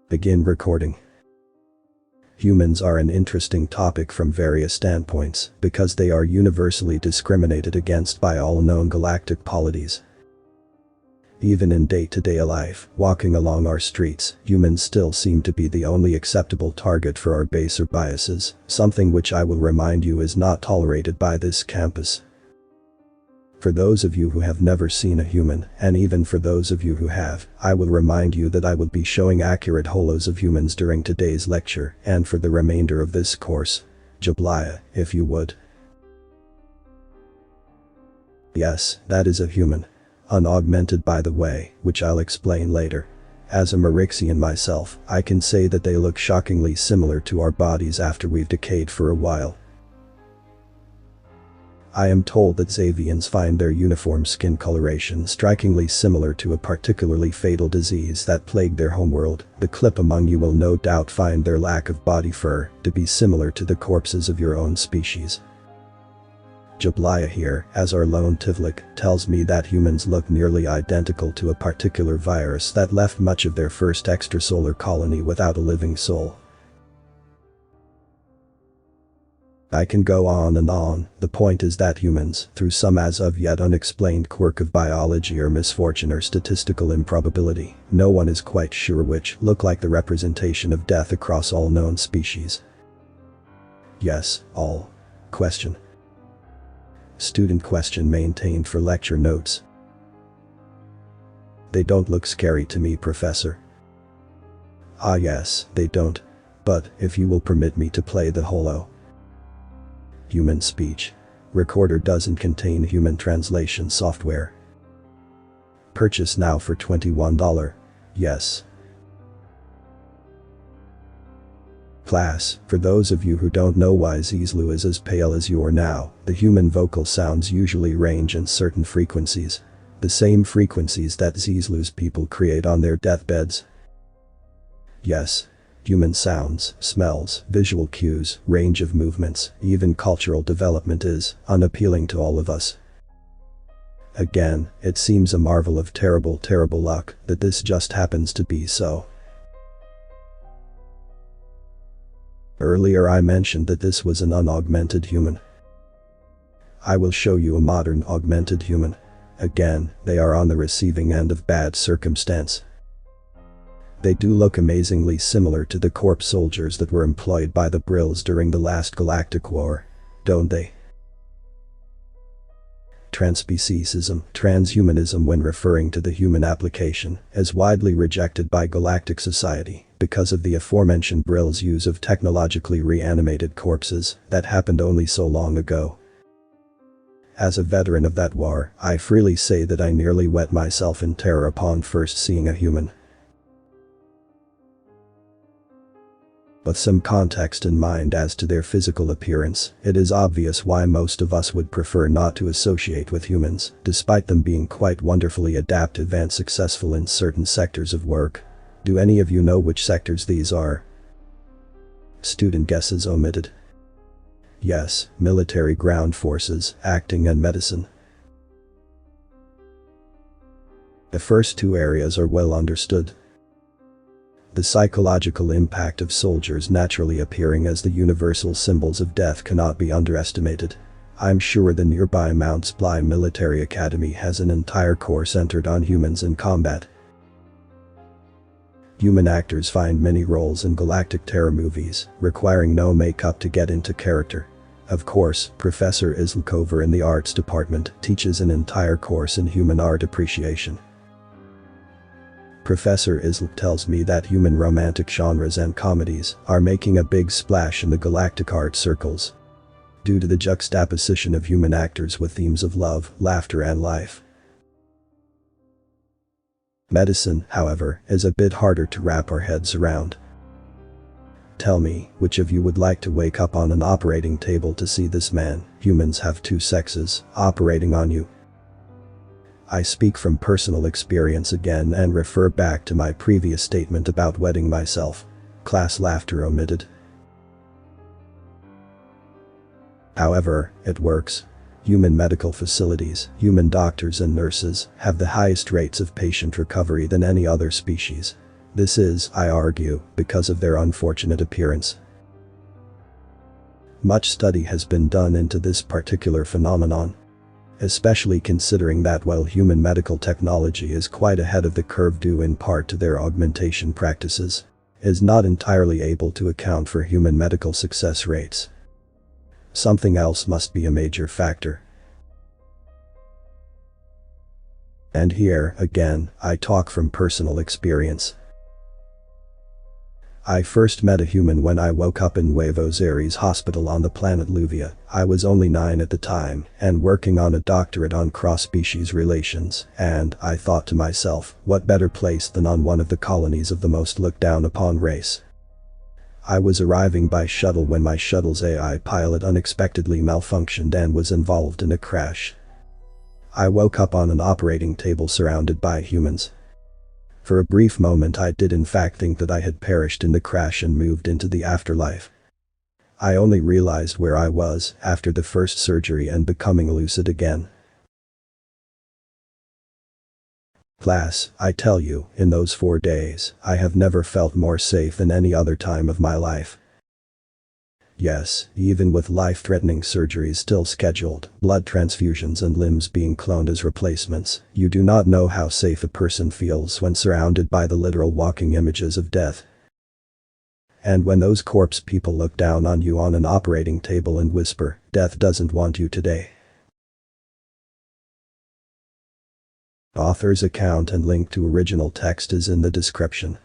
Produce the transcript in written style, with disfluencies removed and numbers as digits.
Begin recording. Humans are an interesting topic from various standpoints because they are universally discriminated against by all known galactic polities. Even in day-to-day life, walking along our streets, humans still seem to be the only acceptable target for our baser biases, something which I will remind you is not tolerated by this campus. For those of you who have never seen a human, and even for those of you who have, I will remind you that I will be showing accurate holos of humans during today's lecture and for the remainder of this course. Jablaya, if you would. Yes, that is a human. Unaugmented by the way, which I'll explain later. As a Marixian myself, I can say that they look shockingly similar to our bodies after we've decayed for a while. I am told that Xavians find their uniform skin coloration strikingly similar to a particularly fatal disease that plagued their homeworld. The clip among you will no doubt find their lack of body fur to be similar to the corpses of your own species. Jablaya here, as our lone Tivlik, tells me that humans look nearly identical to a particular virus that left much of their first extrasolar colony without a living soul. I can go on and on. The point is that humans, through some as of yet unexplained quirk of biology or misfortune or statistical improbability, no one is quite sure which, look like the representation of death across all known species. Yes, all. Question. Student question maintained for lecture notes. They don't look scary to me, Professor. Ah yes, they don't. But, if you will permit me to play the holo. Human speech. Recorder doesn't contain human translation software. Purchase now for $21. Yes. Class, for those of you who don't know why Zizlu is as pale as you are now, the human vocal sounds usually range in certain frequencies. The same frequencies that Zizlu's people create on their deathbeds. Yes. Human sounds, smells, visual cues, range of movements, even cultural development is unappealing to all of us. Again, it seems a marvel of terrible luck that this just happens to be so. Earlier I mentioned that this was an unaugmented human. I will show you a modern augmented human. Again, they are on the receiving end of bad circumstance. They do look amazingly similar to the corpse soldiers that were employed by the Brills during the last galactic war, don't they? Transspeciesism, transhumanism when referring to the human application, is widely rejected by galactic society because of the aforementioned Brills' use of technologically reanimated corpses that happened only so long ago. As a veteran of that war, I freely say that I nearly wet myself in terror upon first seeing a human. With some context in mind as to their physical appearance, it is obvious why most of us would prefer not to associate with humans, despite them being quite wonderfully adaptive and successful in certain sectors of work. Do any of you know which sectors these are? Student guesses omitted. Yes, military ground forces, acting and medicine. The first two areas are well understood. The psychological impact of soldiers naturally appearing as the universal symbols of death cannot be underestimated. I'm sure the nearby Mount Sply Military Academy has an entire course centered on humans in combat. Human actors find many roles in galactic terror movies, requiring no makeup to get into character. Of course, Professor Islikover in the arts department teaches an entire course in human art appreciation. Professor Isl tells me that human romantic genres and comedies are making a big splash in the galactic art circles due to the juxtaposition of human actors with themes of love, laughter and life. Medicine, however, is a bit harder to wrap our heads around. Tell me, which of you would like to wake up on an operating table to see this man, humans have two sexes, operating on you? I speak from personal experience again and refer back to my previous statement about wetting myself. Class laughter omitted. However, it works. Human medical facilities, human doctors and nurses have the highest rates of patient recovery than any other species. This is, I argue, because of their unfortunate appearance. Much study has been done into this particular phenomenon, especially considering that while human medical technology is quite ahead of the curve due in part to their augmentation practices, it is not entirely able to account for human medical success rates. Something else must be a major factor. And here, again, I talk from personal experience. I first met a human when I woke up in Nuevos Aires Hospital on the planet Luvia. I was only 9 at the time, and working on a doctorate on cross-species relations, and I thought to myself, what better place than on one of the colonies of the most looked-down-upon race. I was arriving by shuttle when my shuttle's AI pilot unexpectedly malfunctioned and was involved in a crash. I woke up on an operating table surrounded by humans. For a brief moment I did in fact think that I had perished in the crash and moved into the afterlife. I only realized where I was after the first surgery and becoming lucid again. Class, I tell you, in those 4 days, I have never felt more safe than any other time of my life. Yes, even with life-threatening surgeries still scheduled, blood transfusions and limbs being cloned as replacements, you do not know how safe a person feels when surrounded by the literal walking images of death. And when those corpse people look down on you on an operating table and whisper, "Death doesn't want you today." Author's account and link to original text is in the description.